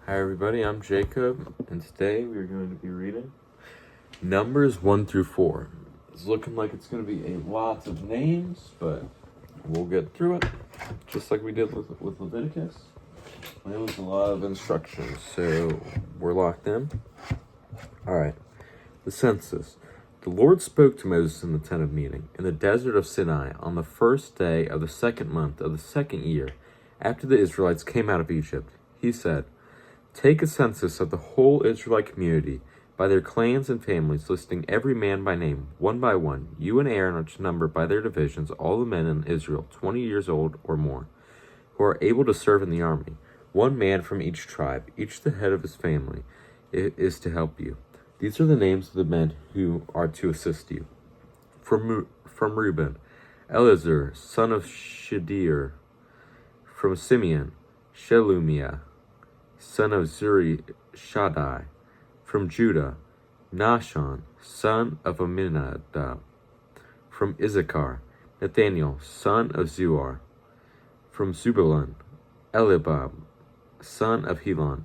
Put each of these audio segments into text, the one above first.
Hi everybody, I'm Jacob, and today we're going to be reading Numbers 1 through 4. It's looking like it's going to be a lot of names, but we'll get through it, just like we did with Leviticus. It was a lot of instructions, so we're locked in. Alright, the census. The Lord spoke to Moses in the tent of meeting, in the desert of Sinai, on the first day of the second month of the second year, after the Israelites came out of Egypt. He said, "Take a census of the whole Israelite community by their clans and families, listing every man by name, one by one. You and Aaron are to number by their divisions all the men in Israel 20 years old or more, who are able to serve in the army. One man from each tribe, each the head of his family, is to help you. These are the names of the men who are to assist you. From Reuben, Eleazar, son of Shadir. From Simeon, Shelumiah, son of Zuri Shaddai. From Judah, Nahshon, son of Amminadab. From Issachar, Nathaniel, son of Zuar. From Zebulun, Elibab, son of Helon.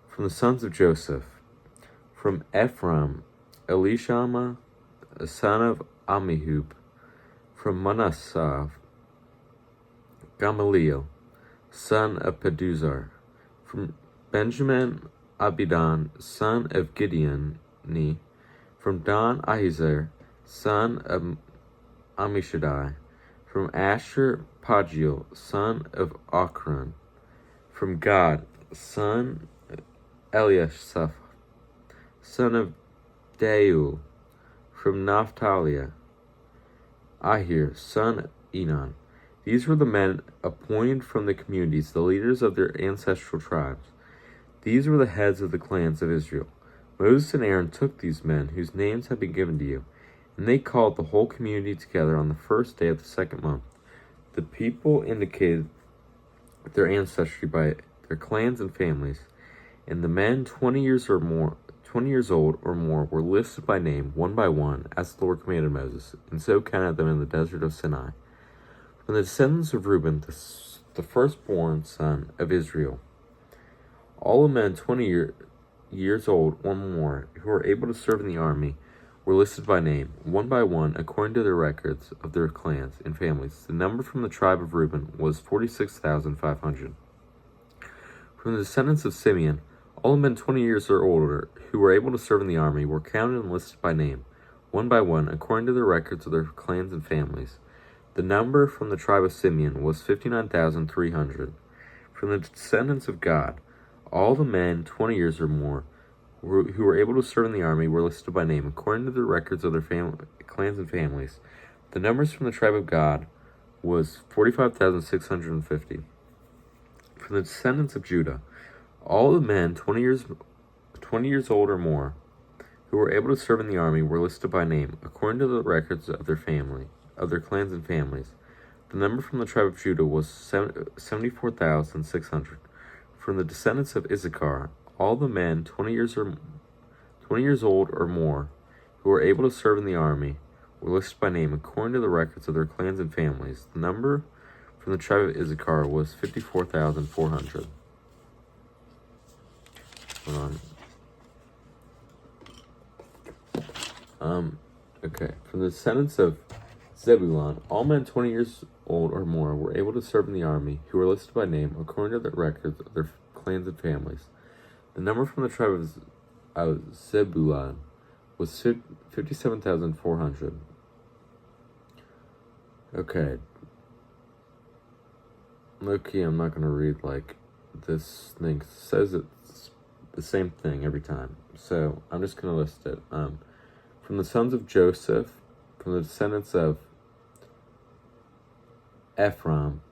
From the sons of Joseph, from Ephraim, Elishama, son of Ammihud. From Manasseh, Gamaliel, son of Peduzar. From Benjamin, Abidan, son of Gideoni. From Dan, Ahiezer, son of Ammishaddai. From Asher, Pagiel, son of Ochran. From Gad, son of Eliasaph, son of Deuel. From Naphtali, Ahir, son of Enan. These were the men appointed from the communities, the leaders of their ancestral tribes. These were the heads of the clans of Israel. Moses and Aaron took these men, whose names had been given to you, and they called the whole community together on the first day of the second month. The people indicated their ancestry by their clans and families, and the men 20 years old or more were listed by name, one by one, as the Lord commanded Moses, and so counted them in the desert of Sinai. From the descendants of Reuben, the firstborn son of Israel, all the men 20 years old or more who were able to serve in the army were listed by name, one by one, according to their records of their clans and families. The number from the tribe of Reuben was 46,500. From the descendants of Simeon, all the men 20 years or older who were able to serve in the army were counted and listed by name, one by one, according to the records of their clans and families. The number from the tribe of Simeon was 59,300. From the descendants of Gad, all the men 20 years or more who were able to serve in the army were listed by name, according to the records of their clans and families. The numbers from the tribe of Gad was 45,650. From the descendants of Judah, all the men 20 years old or more who were able to serve in the army were listed by name, according to the records of their clans and families. The number from the tribe of Judah was 74,600. From the descendants of Issachar, all the men 20 years old or more who were able to serve in the army were listed by name, according to the records of their clans and families. The number from the tribe of Issachar was 54,400. Okay. From the descendants of Zebulun, all men 20 years old or more were able to serve in the army, who were listed by name, according to the records of their clans and families. The number from the tribe of Zebulun was 57,400. Okay. Okay, I'm not going to read, this thing says it's the same thing every time. So, I'm just going to list it. From the sons of Joseph, from the descendants of Ephraim,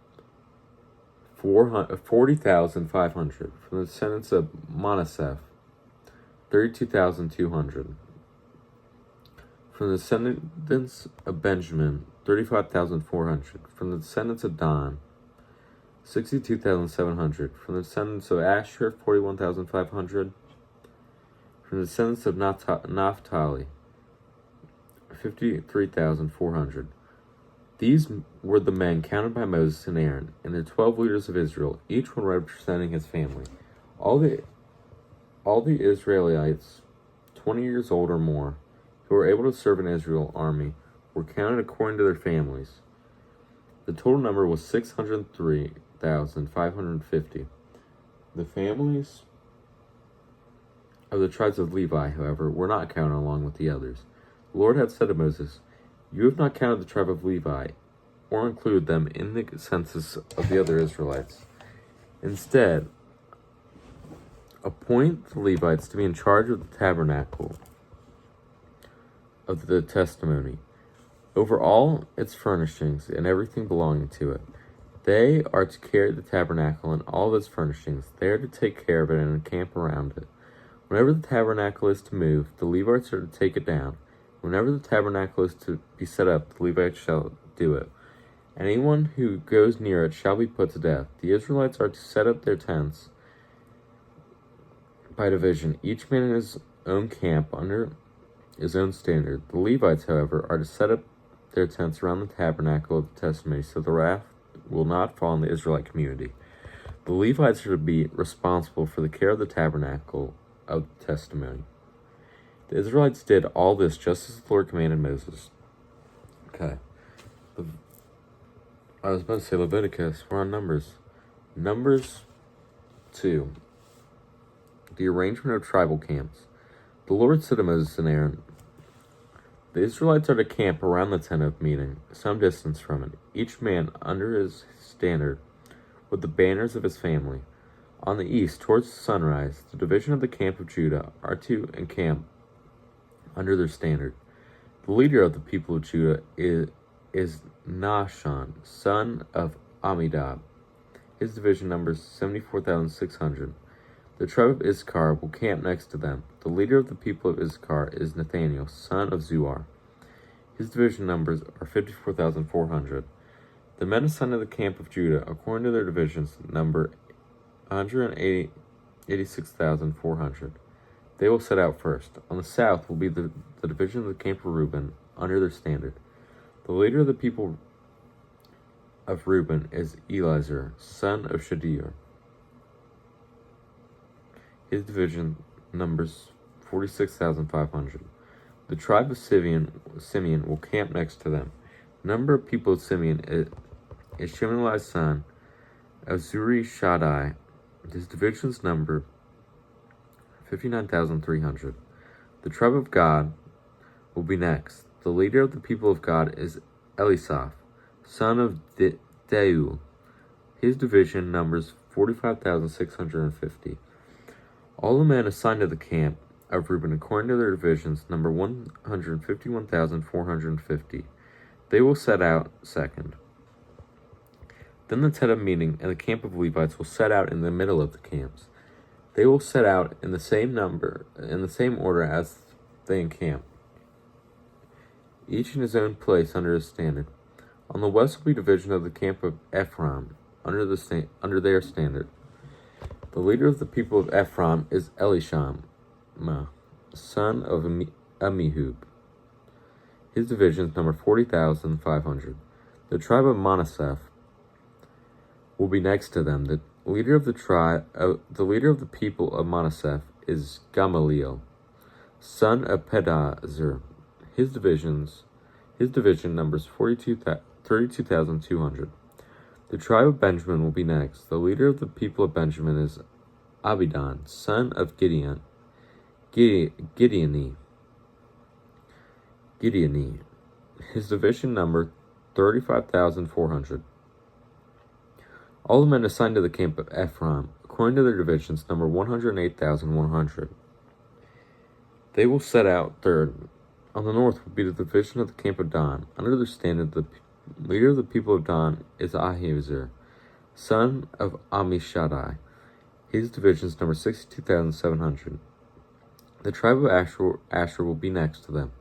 40,500. From the descendants of Manasseh, 32,200. From the descendants of Benjamin, 35,400. From the descendants of Dan, 62,700. From the descendants of Asher, 41,500. From the descendants of Naphtali, 53,400. These were the men counted by Moses and Aaron, and the 12 leaders of Israel, each one representing his family. All the All the Israelites 20 years old or more who were able to serve in Israel's army were counted according to their families. The total number was 603,550. The families of the tribes of Levi, however, were not counted along with the others. The Lord had said to Moses, "You have not counted the tribe of Levi, or included them in the census of the other Israelites. Instead, appoint the Levites to be in charge of the tabernacle of the testimony, over all its furnishings and everything belonging to it. They are to carry the tabernacle and all of its furnishings. They are to take care of it and encamp around it. Whenever the tabernacle is to move, the Levites are to take it down. Whenever the tabernacle is to be set up, the Levites shall do it. Anyone who goes near it shall be put to death. The Israelites are to set up their tents by division, each man in his own camp under his own standard. The Levites, however, are to set up their tents around the tabernacle of the testimony, so the wrath will not fall on the Israelite community. The Levites are to be responsible for the care of the tabernacle of the testimony. The Israelites did all this just as the Lord commanded Moses. Okay. I was about to say Leviticus. We're on Numbers. Numbers 2. The arrangement of tribal camps. The Lord said to Moses and Aaron, "The Israelites are to camp around the tent of meeting, some distance from it, each man under his standard, with the banners of his family. On the east, towards sunrise, the division of the camp of Judah are to encamp under their standard. The leader of the people of Judah is Nahshon, son of Amminadab. His division numbers 74,600. The tribe of Issachar will camp next to them. The leader of the people of Issachar is Nathaniel, son of Zuar. His division numbers are 54,400. The men assigned to the camp of Judah, according to their divisions, number 186,400. They will set out first. On the south will be the division of the camp of Reuben, under their standard. The leader of the people of Reuben is Eliezer, son of Shadeer. His division numbers 46,500. The tribe of Simeon will camp next to them. The number of people of Simeon is Shemuel's son of Zuri Shaddai. His divisions number 59,300. The tribe of Gad will be next. The leader of the people of Gad is Elisaph, son of Deuel. His division numbers 45,650. All the men assigned to the camp of Reuben, according to their divisions, number 151,450. They will set out second. Then the tent of meeting and the camp of Levites will set out in the middle of the camps. They will set out in the same order as they encamp, each in his own place under his standard. On the west will be division of the camp of Ephraim under their standard. The leader of the people of Ephraim is Elishama, son of Ammihud. His divisions number 40,500. The tribe of Manasseh will be next to them. The leader of the people of Manasseh is Gamaliel, son of Pedahzur. His division numbers 32,200. The tribe of Benjamin will be next. The leader of the people of Benjamin is Abidan, son of Gideoni. His division number 35,400. All the men assigned to the camp of Ephraim, according to their divisions, number 108,100. They will set out third. On the north will be the division of the camp of Dan. Under their standard, the leader of the people of Dan is Ahiezer, son of Ammishaddai. His divisions number 62,700. The tribe of Asher will be next to them.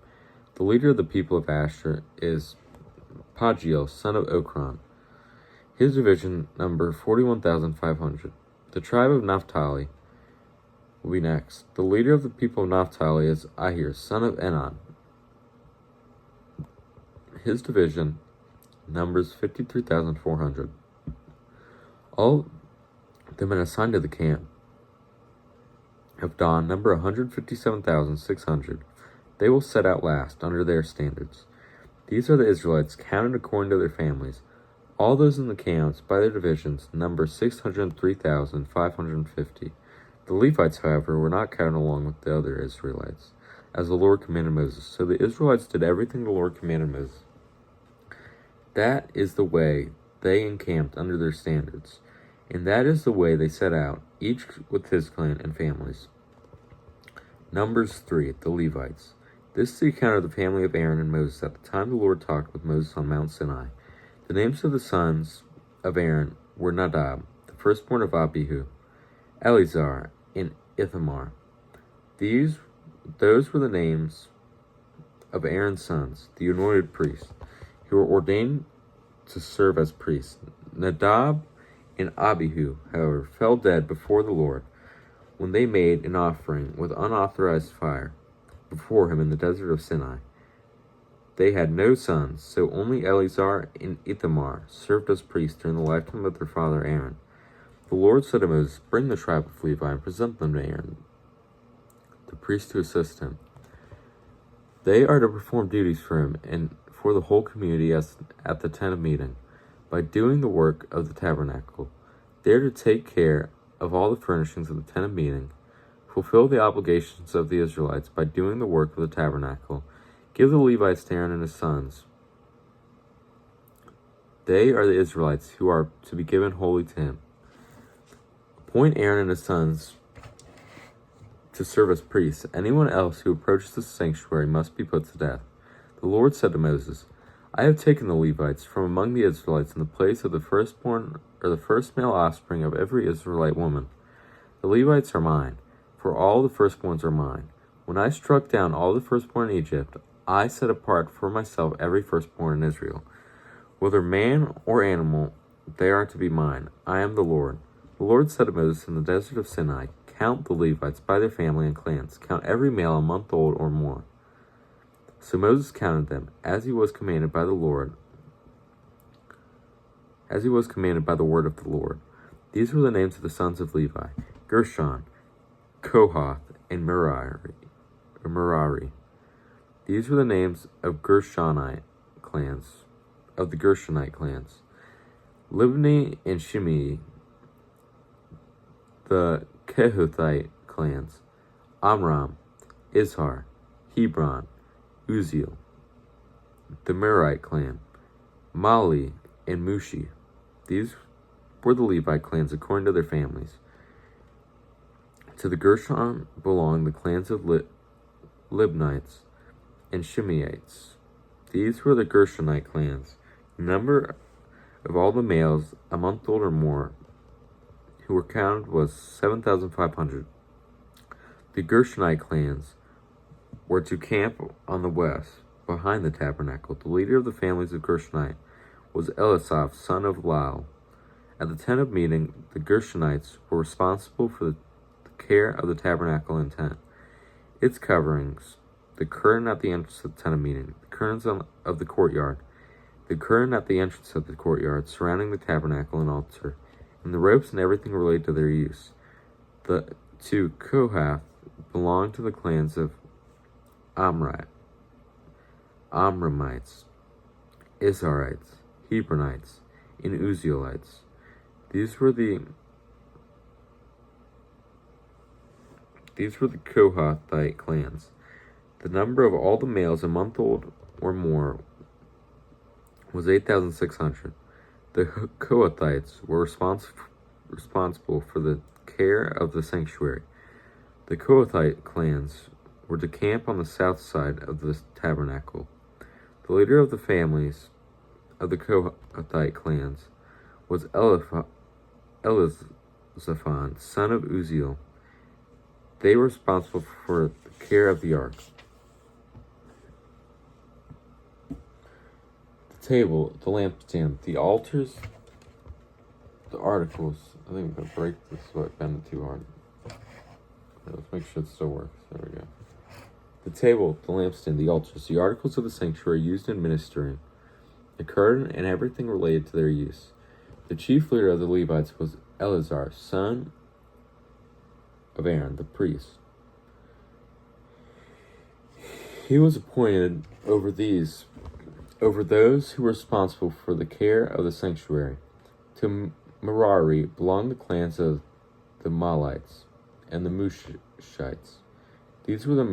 The leader of the people of Asher is Pagiel, son of Okran. His division number 41,500. The tribe of Naphtali will be next. The leader of the people of Naphtali is Ahir, son of Enan. His division numbers 53,400. All the men assigned to the camp of Don number 157,600. They will set out last under their standards. These are the Israelites counted according to their families. All those in the camps by their divisions number 603,550. The Levites, however, were not counted along with the other Israelites, as the Lord commanded Moses. So the Israelites did everything the Lord commanded Moses. That is the way they encamped under their standards, and that is the way they set out, each with his clan and families. Numbers 3, the Levites. This is the account of the family of Aaron and Moses at the time the Lord talked with Moses on Mount Sinai. The names of the sons of Aaron were Nadab, the firstborn of Abihu, Eleazar, and Ithamar. Those were the names of Aaron's sons, the anointed priests, who were ordained to serve as priests. Nadab and Abihu, however, fell dead before the Lord when they made an offering with unauthorized fire before him in the desert of Sinai. They had no sons, so only Eleazar and Ithamar served as priests during the lifetime of their father Aaron. The Lord said to Moses, "Bring the tribe of Levi and present them to Aaron, the priest, to assist him. They are to perform duties for him and for the whole community at the tent of meeting, by doing the work of the tabernacle. They are to take care of all the furnishings of the tent of meeting, fulfill the obligations of the Israelites by doing the work of the tabernacle, give the Levites to Aaron and his sons. They are the Israelites who are to be given wholly to him. Appoint Aaron and his sons to serve as priests. Anyone else who approaches the sanctuary must be put to death." The Lord said to Moses, "I have taken the Levites from among the Israelites in the place of the firstborn or the first male offspring of every Israelite woman. The Levites are mine, for all the firstborns are mine. When I struck down all the firstborn in Egypt, I set apart for myself every firstborn in Israel. Whether man or animal, they are to be mine. I am the Lord." The Lord said to Moses in the desert of Sinai, "Count the Levites by their family and clans. Count every male a month old or more." So Moses counted them, as he was commanded by the word of the Lord. These were the names of the sons of Levi: Gershon, Kohath, and Merari. These were the names of the Gershonite clans: Libni and Shimei. The Kehathite clans: Amram, Izhar, Hebron, Uzziel. The Merarite clan: Mali and Mushi. These were the Levite clans according to their families. To the Gershon belonged the clans of Libnites and Shimeites. These were the Gershonite clans. The number of all the males a month old or more who were counted was 7,500. The Gershonite clans were to camp on the west, behind the tabernacle. The leader of the families of Gershonite was Elisaph, son of Lael. At the tent of meeting, the Gershonites were responsible for the care of the tabernacle and tent, its coverings, the curtain at the entrance of the tent of meeting, the curtains of the courtyard, the curtain at the entrance of the courtyard surrounding the tabernacle and altar, and the ropes and everything related to their use. The two Kohath belonged to the clans of Amramites, Izharites, Hebronites, and Uzzielites. These were the Kohathite clans. The number of all the males a month old or more was 8,600. The Kohathites were responsible for the care of the sanctuary. The Kohathite clans were to camp on the south side of the tabernacle. The leader of the families of the Kohathite clans was Elizaphan, son of Uzziel. They were responsible for the care of the ark. The table, the lampstand, the altars, the articles. I think I'm going to break this so I bend it too hard. Let's make sure it still works. There we go. The table, the lampstand, the altars, the articles of the sanctuary used in ministering, the curtain, and everything related to their use. The chief leader of the Levites was Eleazar, son of Aaron the priest. He was appointed over those who were responsible for the care of the sanctuary. To Merari belonged the clans of the Mahlites and the Mushites. These were the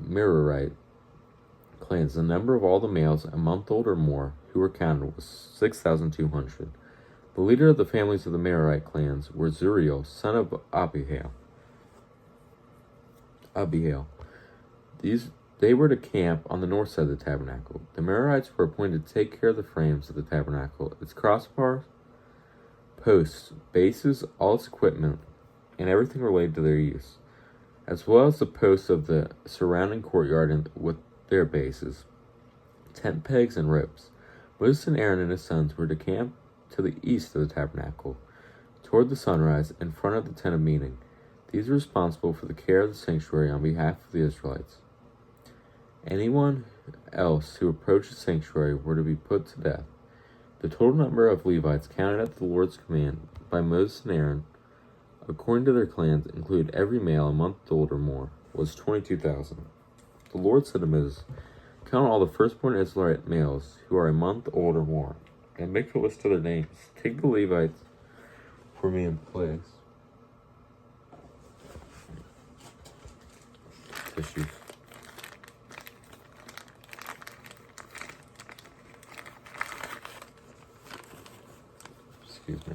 Merarite clans. The number of all the males a month old or more who were counted was 6,200. The leader of the families of the Merarite clans were Zuriel, son of Abihail. They were to camp on the north side of the tabernacle. The Merarites were appointed to take care of the frames of the tabernacle, its crossbars, posts, bases, all its equipment, and everything related to their use, as well as the posts of the surrounding courtyard with their bases, tent pegs, and ropes. Moses and Aaron and his sons were to camp to the east of the tabernacle, toward the sunrise, in front of the tent of meeting. These were responsible for the care of the sanctuary on behalf of the Israelites. Anyone else who approached the sanctuary were to be put to death. The total number of Levites counted at the Lord's command by Moses and Aaron, according to their clans, including every male a month old or more, was 22,000. The Lord said to Moses, "Count all the firstborn Israelite males who are a month old or more, and make a list of their names. Take the Levites for me in place." Tissues. Excuse me.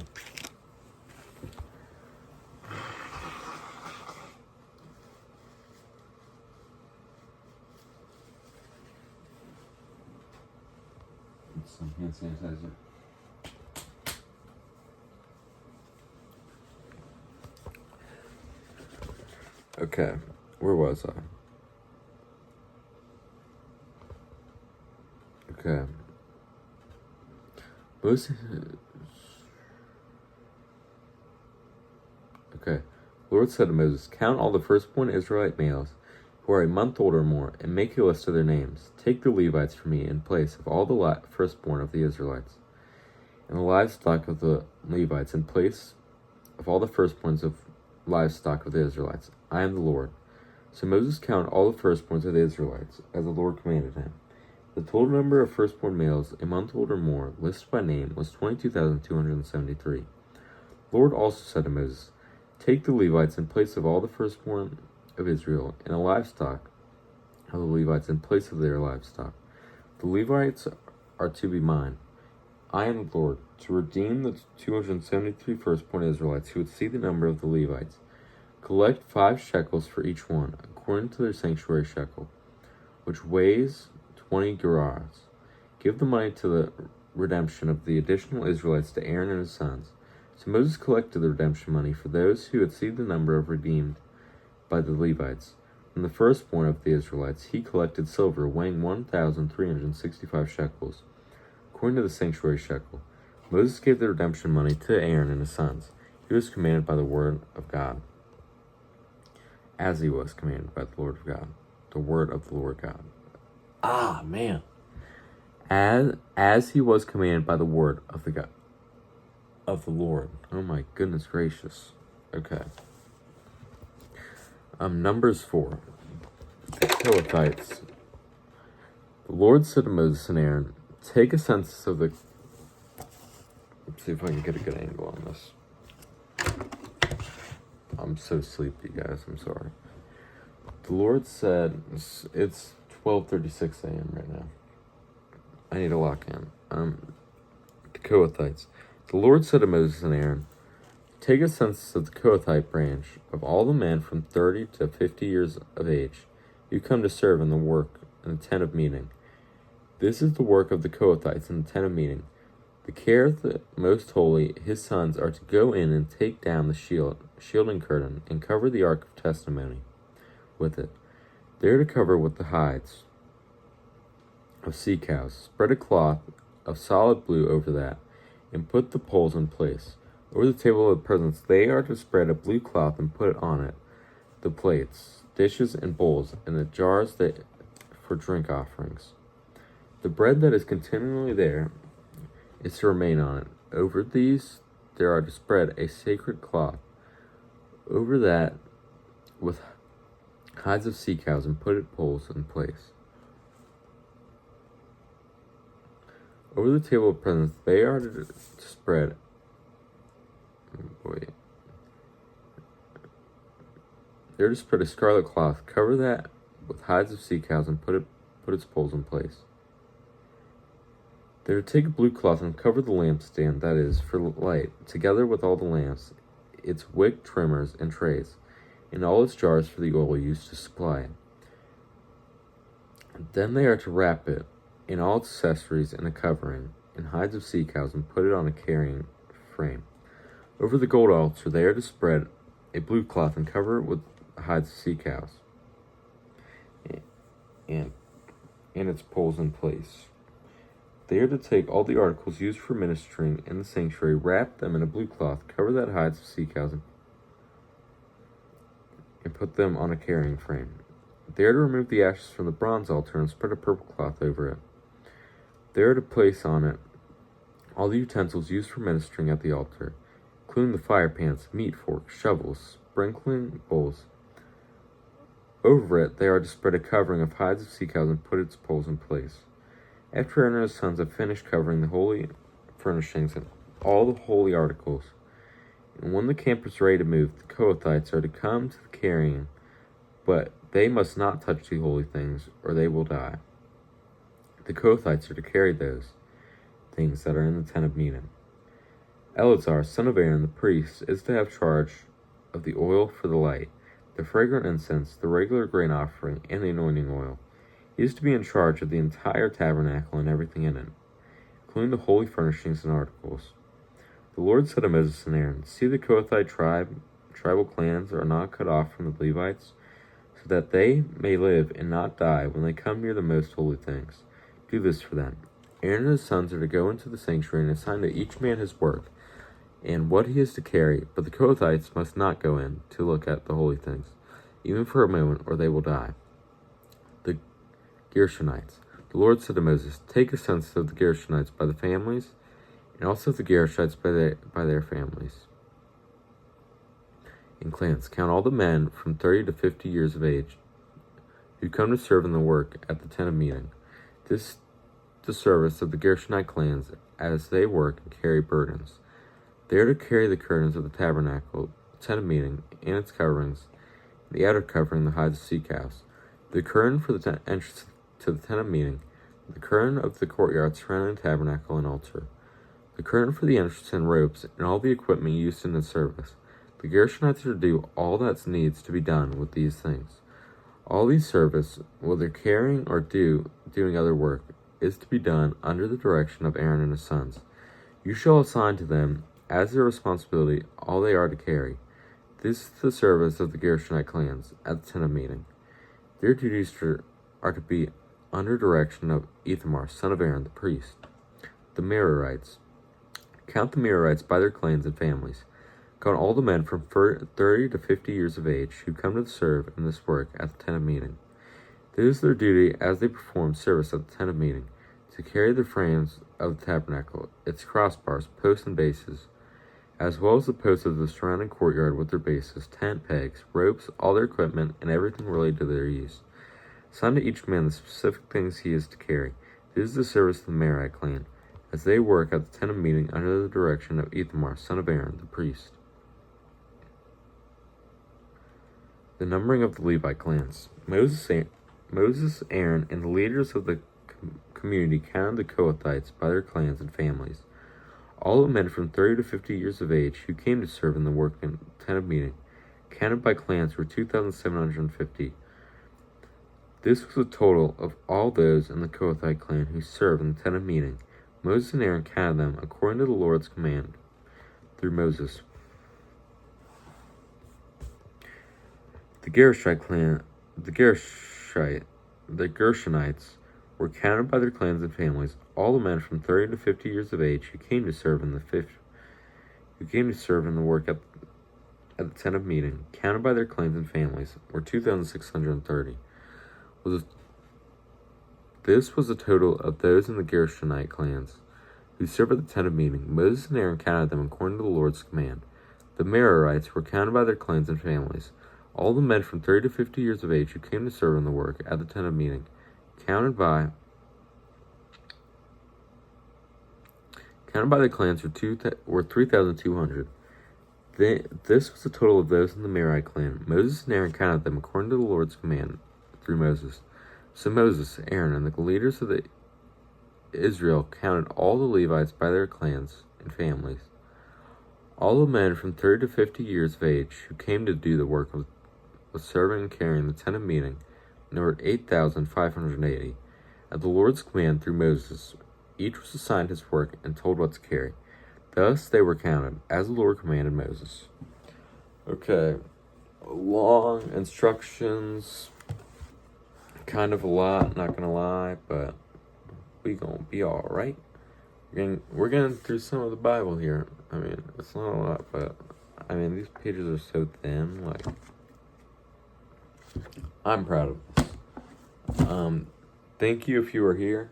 Some hand sanitizer. Okay, where was I? Okay. Lord said to Moses, "Count all the firstborn Israelite males who are a month old or more, and make a list of their names. Take the Levites for me in place of all the firstborn of the Israelites, and the livestock of the Levites in place of all the firstborns of livestock of the Israelites. I am the Lord." So Moses counted all the firstborns of the Israelites, as the Lord commanded him. The total number of firstborn males, a month old or more, listed by name, was 22,273. The Lord also said to Moses, "Take the Levites in place of all the firstborn of Israel, and the livestock of the Levites in place of their livestock. The Levites are to be mine. I am the Lord, to redeem the 273 firstborn Israelites who would see the number of the Levites. Collect 5 shekels for each one, according to their sanctuary shekel, which weighs 20 gerahs. Give the money to the redemption of the additional Israelites to Aaron and his sons." So Moses collected the redemption money for those who had seen the number of redeemed by the Levites. From the firstborn of the Israelites, he collected silver weighing 1,365 shekels, according to the sanctuary shekel. Moses gave the redemption money to Aaron and his sons. He was commanded by the word of God, as he was commanded by the Lord of God, the word of the Lord God. Ah, man. As he was commanded by the word of the God of the Lord. Oh my goodness gracious. Okay. Numbers 4. The Kohathites. The Lord said to Moses and Aaron, "Take a census of the..." Let's see if I can get a good angle on this. I'm so sleepy, guys. I'm sorry. The Lord said, it's 12:36 a.m. right now. I need to lock in. The Kohathites. The Lord said to Moses and Aaron, "Take a census of the Kohathite branch of all the men from 30 to 50 years of age. You come to serve in the work in the tent of meeting. This is the work of the Kohathites in the tent of meeting. The care of the most holy, his sons are to go in and take down the shielding curtain and cover the ark of testimony with it. They are to cover with the hides of sea cows. Spread a cloth of solid blue over that, and put the poles in place. Over the table of the presence, they are to spread a blue cloth and put on it the plates, dishes, and bowls, and the jars for drink offerings. The bread that is continually there is to remain on it. Over these, there are to spread a sacred cloth. Over that, with hides of sea cows and put poles in place. Over the table of presents, they are to spread. They're to spread a scarlet cloth, cover that with hides of sea cows, and put its poles in place. They're to take a blue cloth and cover the lampstand, that is, for light, together with all the lamps, its wick trimmers and trays, and all its jars for the oil used to supply it. Then they are to wrap it in all its accessories in a covering, in hides of sea cows, and put it on a carrying frame. Over the gold altar they are to spread a blue cloth and cover it with hides of sea cows, and its poles in place. They are to take all the articles used for ministering in the sanctuary, wrap them in a blue cloth, cover that hides of sea cows, and put them on a carrying frame. They are to remove the ashes from the bronze altar and spread a purple cloth over it. They are to place on it all the utensils used for ministering at the altar, including the fire pans, meat forks, shovels, sprinkling bowls. Over it they are to spread a covering of hides of sea cows and put its poles in place. After Aaron and his sons have finished covering the holy furnishings and all the holy articles, and when the camp is ready to move, the Kohathites are to come to the carrying, but they must not touch the holy things, or they will die. The Kohathites are to carry those things that are in the tent of meeting. Eleazar, son of Aaron, the priest, is to have charge of the oil for the light, the fragrant incense, the regular grain offering, and the anointing oil. He is to be in charge of the entire tabernacle and everything in it, including the holy furnishings and articles. The Lord said to Moses and Aaron, "See, the Kohathite tribal clans are not cut off from the Levites, so that they may live and not die when they come near the most holy things. Do this for them." Aaron and his sons are to go into the sanctuary and assign to each man his work and what he is to carry, but the Kohathites must not go in to look at the holy things, even for a moment, or they will die. The Gershonites. The Lord said to Moses, "Take a census of the Gershonites by the families, and also of the Gershonites by their families and clans. Count all the men from 30 to 50 years of age who come to serve in the work at the tent of meeting. This is the service of the Gershonite clans as they work and carry burdens. They are to carry the curtains of the tabernacle, the tent of meeting, and its coverings, and the outer covering, the hides of sea cows, the curtain for the entrance to the tent of meeting, the curtain of the courtyard surrounding the tabernacle and altar, the curtain for the entrance and ropes, and all the equipment used in the service. The Gershonites are to do all that needs to be done with these things. All these service, whether carrying or doing other work, is to be done under the direction of Aaron and his sons. You shall assign to them, as their responsibility, all they are to carry. This is the service of the Gershonite clans at the tent of meeting. Their duties are to be under direction of Ithamar, son of Aaron, the priest. The Merarites. Count the Merarites by their clans and families. Count all the men from 30 to 50 years of age who come to serve in this work at the tent of meeting. This is their duty as they perform service at the tent of meeting, to carry the frames of the tabernacle, its crossbars, posts, and bases, as well as the posts of the surrounding courtyard with their bases, tent pegs, ropes, all their equipment, and everything related to their use. Assign to each man the specific things he is to carry. This is the service of the Merarite clan, as they work at the tent of meeting under the direction of Ithamar, son of Aaron, the priest. The numbering of the Levite clans. Moses, Aaron, and the leaders of the community counted the Kohathites by their clans and families. All the men from 30 to 50 years of age who came to serve in the work in the tent of meeting, counted by clans, were 2,750. This was the total of all those in the Kohathite clan who served in the tent of meeting. Moses and Aaron counted them according to the Lord's command through Moses. The Gershonites were counted by their clans and families. All the men from 30 to 50 years of age who came to serve in the work at the tent of meeting, counted by their clans and families, were 2,630. This was the total of those in the Gershonite clans who served at the tent of meeting. Moses and Aaron counted them according to the Lord's command. The Merarites were counted by their clans and families. All the men from 30 to 50 years of age who came to serve in the work at the tent of meeting, counted by the clans, were 3,200. This was the total of those in the Merari clan. Moses and Aaron counted them according to the Lord's command through Moses. So Moses, Aaron, and the leaders of Israel counted all the Levites by their clans and families. All the men from 30 to 50 years of age who came to do the work of serving and carrying the tent of meeting numbered 8,580. At the Lord's command through Moses, each was assigned his work and told what to carry. Thus they were counted, as the Lord commanded Moses. Okay, long instructions, kind of a lot, not gonna lie, but we gonna be alright. We're getting through some of the Bible here. I mean, it's not a lot, but I mean, these pages are so thin, like, I'm proud of this. Thank you if you were here.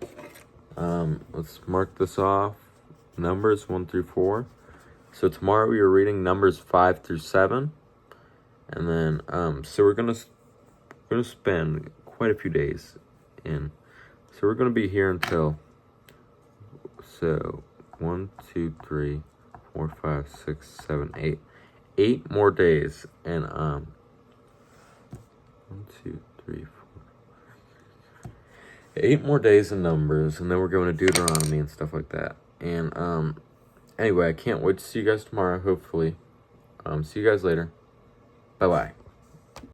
Let's mark this off. Numbers 1 through 4. So tomorrow we are reading Numbers 5 through 7. And then, so we're gonna spend quite a few days in. So we're gonna be here until, so 1, 2, 3, 4, 5, 6, 7, 8. 8 more days. And 1, 2, 3, 4. 8 more days in Numbers, and then we're going to Deuteronomy and stuff like that. And anyway, I can't wait to see you guys tomorrow, hopefully. See you guys later. Bye-bye.